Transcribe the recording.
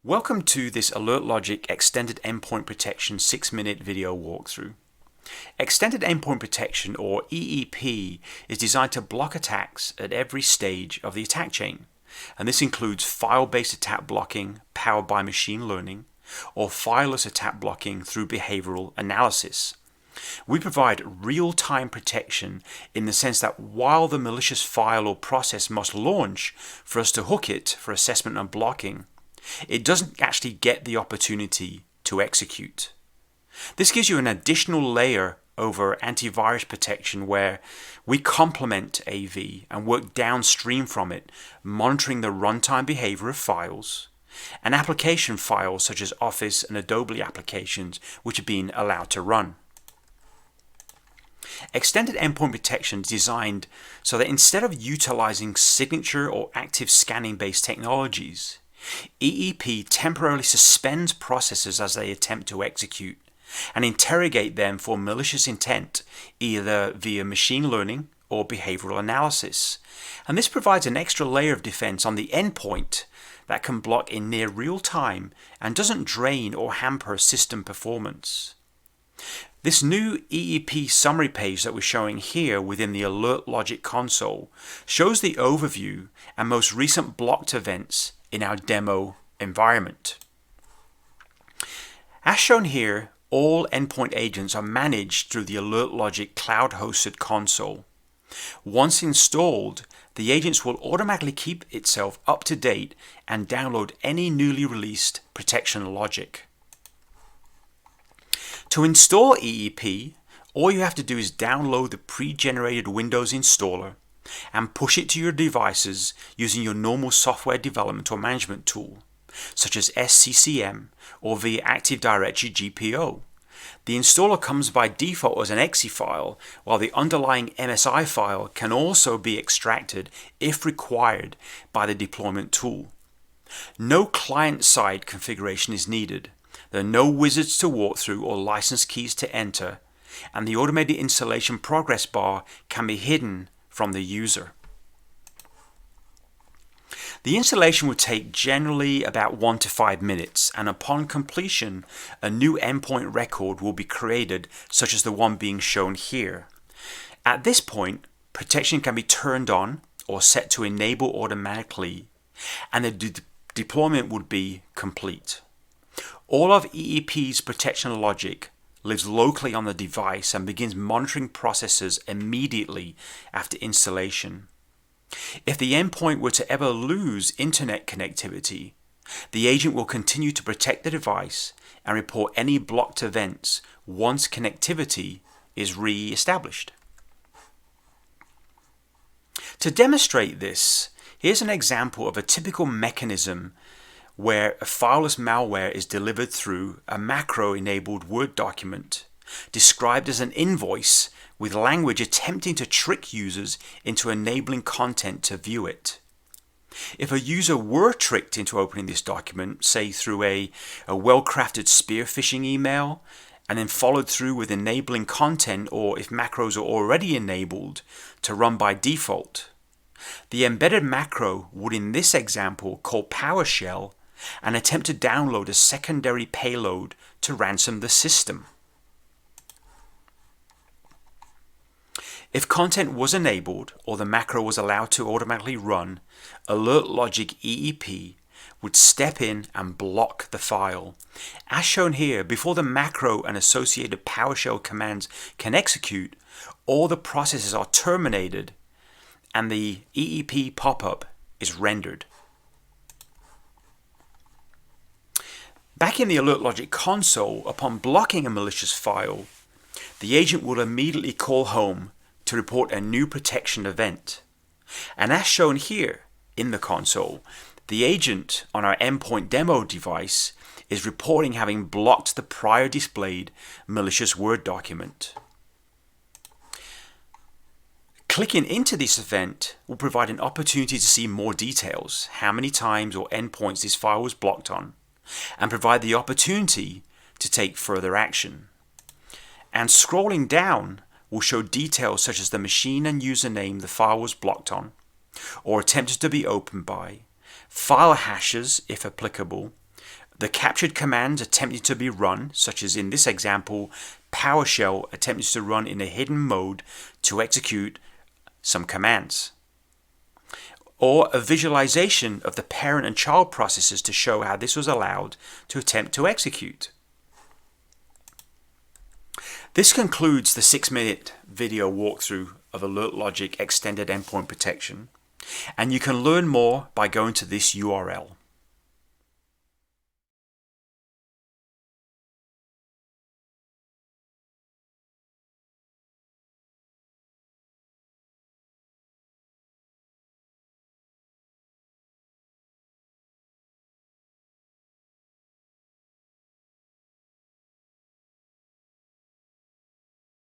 Welcome to this Alert Logic Extended Endpoint Protection 6-minute video walkthrough. Extended Endpoint Protection, or EEP, is designed to block attacks at every stage of the attack chain. And this includes file-based attack blocking powered by machine learning, or fileless attack blocking through behavioral analysis. We provide real-time protection in the sense that while the malicious file or process must launch for us to hook it for assessment and blocking, it doesn't actually get the opportunity to execute. This gives you an additional layer over antivirus protection where we complement AV and work downstream from it, monitoring the runtime behavior of files and application files such as Office and Adobe applications which are being allowed to run. Extended Endpoint Protection is designed so that instead of utilizing signature or active scanning based technologies, EEP temporarily suspends processes as they attempt to execute and interrogate them for malicious intent, either via machine learning or behavioral analysis. And this provides an extra layer of defense on the endpoint that can block in near real time and doesn't drain or hamper system performance. This new EEP summary page that we're showing here within the Alert Logic console shows the overview and most recent blocked events in our demo environment. As shown here, all endpoint agents are managed through the Alert Logic cloud-hosted console. Once installed, the agents will automatically keep itself up to date and download any newly released protection logic. To install EEP, all you have to do is download the pre-generated Windows installer and push it to your devices using your normal software development or management tool, such as SCCM or via Active Directory GPO. The installer comes by default as an exe file, while the underlying MSI file can also be extracted if required by the deployment tool. No client-side configuration is needed. There are no wizards to walk through or license keys to enter, and the automated installation progress bar can be hidden from the user. The installation would take generally about 1 to 5 minutes, and upon completion, a new endpoint record will be created, such as the one being shown here. At this point, protection can be turned on or set to enable automatically, and the deployment would be complete. All of EEP's protection logic lives locally on the device and begins monitoring processes immediately after installation. If the endpoint were to ever lose internet connectivity, the agent will continue to protect the device and report any blocked events once connectivity is re-established. To demonstrate this, here's an example of a typical mechanism where a fileless malware is delivered through a macro-enabled Word document, described as an invoice with language attempting to trick users into enabling content to view it. If a user were tricked into opening this document, say through a well-crafted spear phishing email, and then followed through with enabling content, or if macros are already enabled, to run by default, the embedded macro would in this example call PowerShell and attempt to download a secondary payload to ransom the system. If content was enabled or the macro was allowed to automatically run, Alert Logic EEP would step in and block the file. As shown here, before the macro and associated PowerShell commands can execute, all the processes are terminated and the EEP pop-up is rendered. Back in the Alert Logic console, upon blocking a malicious file, the agent will immediately call home to report a new protection event. And as shown here in the console, the agent on our endpoint demo device is reporting having blocked the prior displayed malicious Word document. Clicking into this event will provide an opportunity to see more details, how many times or endpoints this file was blocked on, and provide the opportunity to take further action. And scrolling down will show details such as the machine and username the file was blocked on or attempted to be opened by, file hashes if applicable, The captured commands attempted to be run, such as in this example, PowerShell attempted to run in a hidden mode to execute some commands. Or a visualization of the parent and child processes to show how this was allowed to attempt to execute. This concludes the 6-minute video walkthrough of Alert Logic Extended Endpoint Protection, and you can learn more by going to this URL.